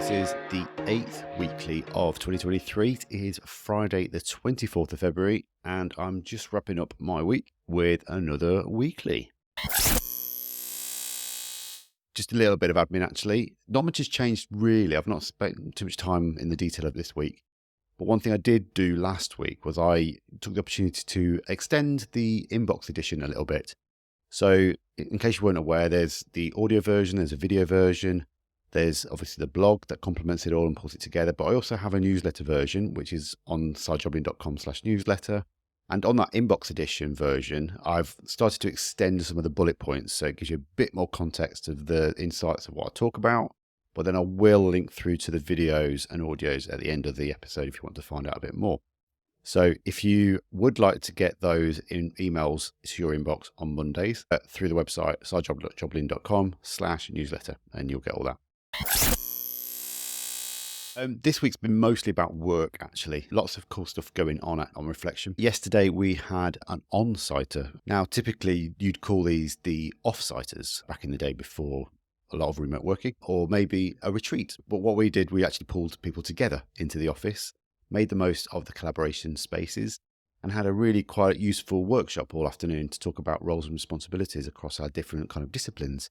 This is the 8th weekly of 2023. It is Friday, the 24th of February, and I'm just wrapping up my week with another weekly. Just a little bit of admin, actually. Not much has changed, really. I've not spent too much time in the detail of this week. But one thing I did do last week was I took the opportunity to extend the inbox edition a little bit. So, in case you weren't aware, there's the audio version, there's a video version. There's obviously the blog that complements it all and pulls it together, but I also have a newsletter version, which is on sidejobbing.com/newsletter. And on that inbox edition version, I've started to extend some of the bullet points. So it gives you a bit more context of the insights of what I talk about. But then I will link through to the videos and audios at the end of the episode if you want to find out a bit more. So if you would like to get those in emails to your inbox on Mondays through the website, sidejobbing.com/newsletter, and you'll get all that. This week's been mostly about work, actually. Lots of cool stuff going on Reflection. Yesterday, we had an on-siter. Now, typically, you'd call these the off-siters back in the day before a lot of remote working, or maybe a retreat. But what we did, we actually pulled people together into the office, made the most of the collaboration spaces, and had a really quite useful workshop all afternoon to talk about roles and responsibilities across our different kind of disciplines.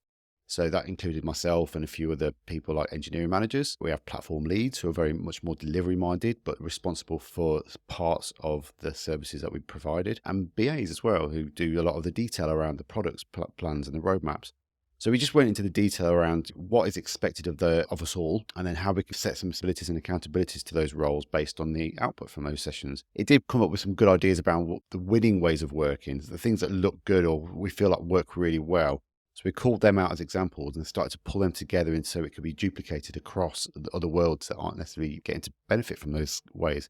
So that included myself and a few other people like engineering managers. We have platform leads who are very much more delivery minded, but responsible for parts of the services that we provided, and BAs as well, who do a lot of the detail around the products, plans and the roadmaps. So we just went into the detail around what is expected of us all, and then how we can set some responsibilities and accountabilities to those roles based on the output from those sessions. It did come up with some good ideas about the winning ways of working, the things that look good or we feel like work really well. So we called them out as examples and started to pull them together and so it could be duplicated across the other worlds that aren't necessarily getting to benefit from those ways.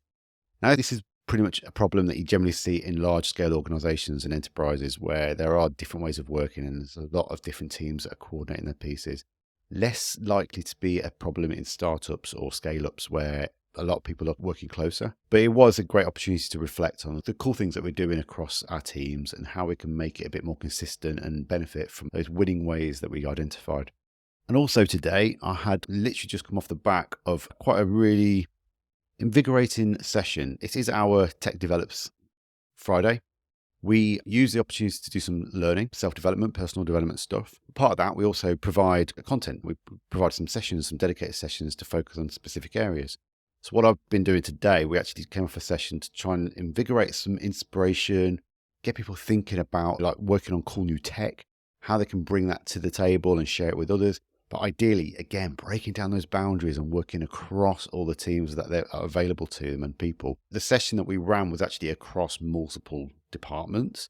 Now, this is pretty much a problem that you generally see in large-scale organizations and enterprises where there are different ways of working and there's a lot of different teams that are coordinating their pieces. Less likely to be a problem in startups or scale-ups where a lot of people are working closer. But it was a great opportunity to reflect on the cool things that we're doing across our teams and how we can make it a bit more consistent and benefit from those winning ways that we identified. And also today, I had literally just come off the back of quite a really invigorating session. It is our Tech Develops Friday. We use the opportunity to do some learning, self-development, personal development stuff. Part of that, we also provide content. We provide some sessions, some dedicated sessions to focus on specific areas. So what I've been doing today, we actually came off a session to try and invigorate some inspiration, get people thinking about like working on cool new tech, how they can bring that to the table and share it with others. But ideally, again, breaking down those boundaries and working across all the teams that are available to them and people. The session that we ran was actually across multiple departments,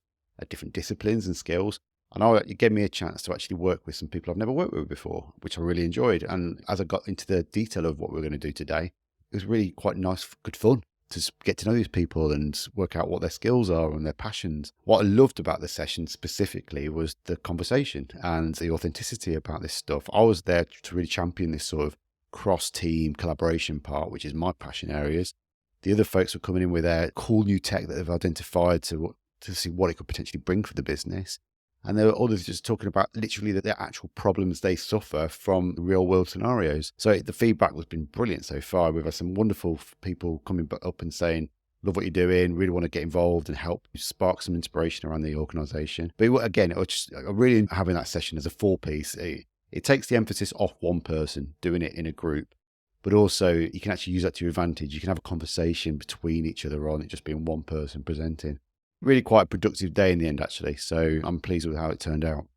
different disciplines and skills. And it gave me a chance to actually work with some people I've never worked with before, which I really enjoyed. And as I got into the detail of what we're going to do today, it was really quite nice, good fun to get to know these people and work out what their skills are and their passions. What I loved about the session specifically was the conversation and the authenticity about this stuff. I was there to really champion this sort of cross-team collaboration part, which is my passion areas. The other folks were coming in with their cool new tech that they've identified to see what it could potentially bring for the business. And there were others just talking about literally the actual problems they suffer from real world scenarios. So the feedback has been brilliant so far. We've had some wonderful people coming up and saying, love what you're doing, really want to get involved and help spark some inspiration around the organisation. But again, it was just really having that session as a four-piece. It takes the emphasis off one person doing it in a group, but also you can actually use that to your advantage. You can have a conversation between each other rather than it just being one person presenting. Really quite a productive day in the end, actually. So I'm pleased with how it turned out.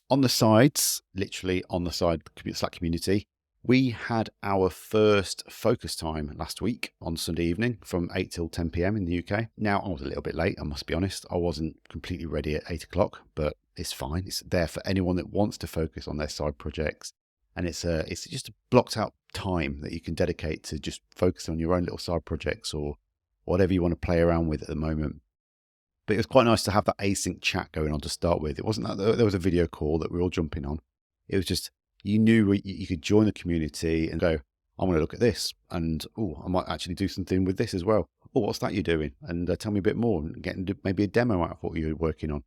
On the sides, literally on the side Slack community, we had our first focus time last week on Sunday evening from 8 till 10 p.m. in the UK. Now, I was a little bit late, I must be honest. I wasn't completely ready at 8 o'clock, but it's fine. It's there for anyone that wants to focus on their side projects. And it's just a blocked out time that you can dedicate to just focus on your own little side projects or whatever you want to play around with at the moment. But it was quite nice to have that async chat going on to start with. It wasn't that there was a video call that we were all jumping on. It was just, you knew you could join the community and go, I'm going to look at this. And, I might actually do something with this as well. What's that you're doing? And tell me a bit more and get maybe a demo out of what you're working on.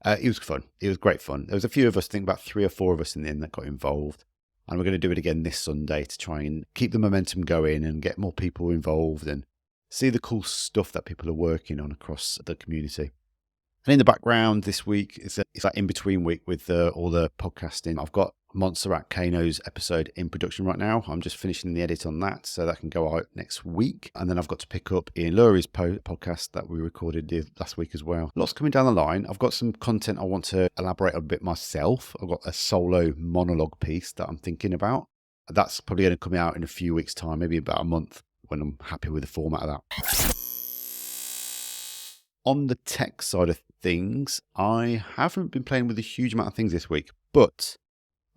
It was fun. It was great fun. There was a few of us, I think about 3 or 4 of us in the end that got involved. And we're going to do it again this Sunday to try and keep the momentum going and get more people involved and see the cool stuff that people are working on across the community. And in the background this week, it's that in-between week with all the podcasting. I've got Montserrat Kano's episode in production right now. I'm just finishing the edit on that, so that can go out next week. And then I've got to pick up Ian Lurie's podcast that we recorded last week as well. Lots coming down the line. I've got some content I want to elaborate a bit myself. I've got a solo monologue piece that I'm thinking about. That's probably going to come out in a few weeks' time, maybe about a month, when I'm happy with the format of that. On the tech side of things, I haven't been playing with a huge amount of things this week, but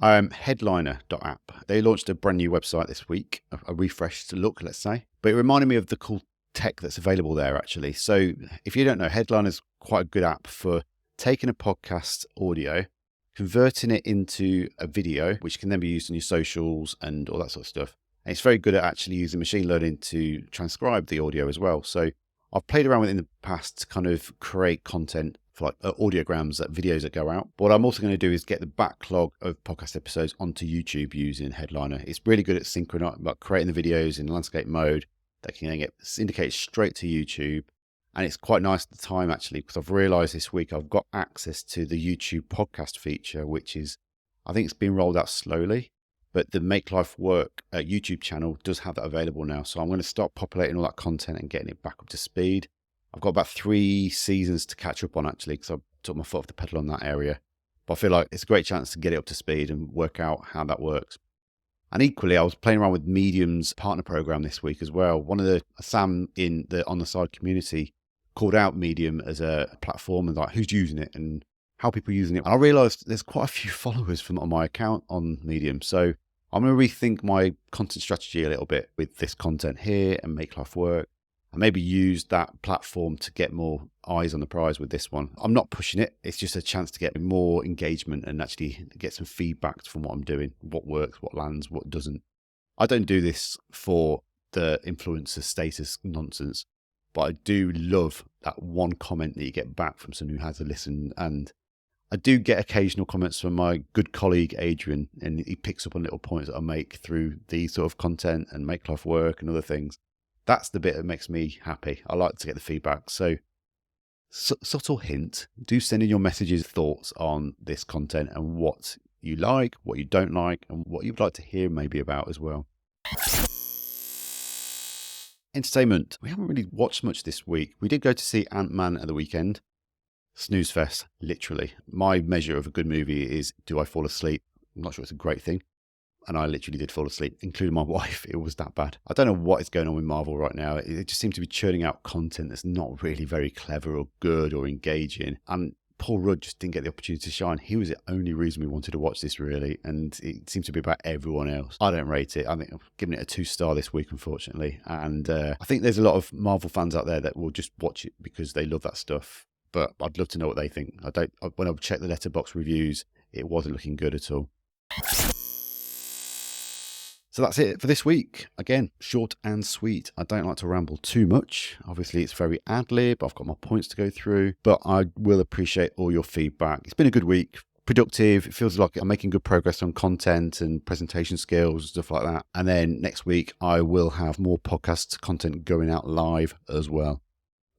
Headliner.app, they launched a brand new website this week, a refreshed look, let's say, but it reminded me of the cool tech that's available there, actually. So if you don't know, Headliner is quite a good app for taking a podcast audio, converting it into a video, which can then be used on your socials and all that sort of stuff. And it's very good at actually using machine learning to transcribe the audio as well. So I've played around with it in the past to kind of create content for like audiograms, videos that go out. But what I'm also going to do is get the backlog of podcast episodes onto YouTube using Headliner. It's really good at synchronizing, like creating the videos in landscape mode that can then get syndicated straight to YouTube. And it's quite nice at the time, actually, because I've realized this week I've got access to the YouTube podcast feature, which is, I think it's been rolled out slowly. But the Make Life Work YouTube channel does have that available now. So I'm going to start populating all that content and getting it back up to speed. I've got about 3 seasons to catch up on, actually, because I took my foot off the pedal on that area. But I feel like it's a great chance to get it up to speed and work out how that works. And equally, I was playing around with Medium's partner program this week as well. Sam in the On the Side community called out Medium as a platform and like who's using it and how people are using it. And I realized there's quite a few followers on my account on Medium. So I'm going to rethink my content strategy a little bit with this content here and Make Life Work, and maybe use that platform to get more eyes on the prize with this one. I'm not pushing it. It's just a chance to get more engagement and actually get some feedback from what I'm doing, what works, what lands, what doesn't. I don't do this for the influencer status nonsense, but I do love that one comment that you get back from someone who has a listen. And I do get occasional comments from my good colleague Adrian, and he picks up on little points that I make through these sort of content and Make Life Work and other things. That's the bit that makes me happy. I like to get the feedback. So, subtle hint, do send in your messages, thoughts on this content and what you like, what you don't like, and what you'd like to hear maybe about as well. Entertainment. We haven't really watched much this week. We did go to see Ant-Man at the weekend. Snooze fest, literally. My measure of a good movie is, do I fall asleep? I'm not sure it's a great thing. And I literally did fall asleep, including my wife. It was that bad. I don't know what is going on with Marvel right now. It just seems to be churning out content that's not really very clever or good or engaging. And Paul Rudd just didn't get the opportunity to shine. He was the only reason we wanted to watch this, really. And it seems to be about everyone else. I don't rate it. I think I've given it a 2-star this week, unfortunately. And I think there's a lot of Marvel fans out there that will just watch it because they love that stuff. But I'd love to know what they think. When I checked the Letterboxd reviews, it wasn't looking good at all. So that's it for this week. Again, short and sweet. I don't like to ramble too much. Obviously, it's very ad-lib. I've got my points to go through, but I will appreciate all your feedback. It's been a good week. Productive. It feels like I'm making good progress on content and presentation skills and stuff like that. And then next week, I will have more podcast content going out live as well.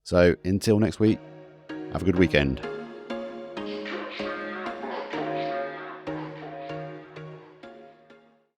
So until next week, have a good weekend.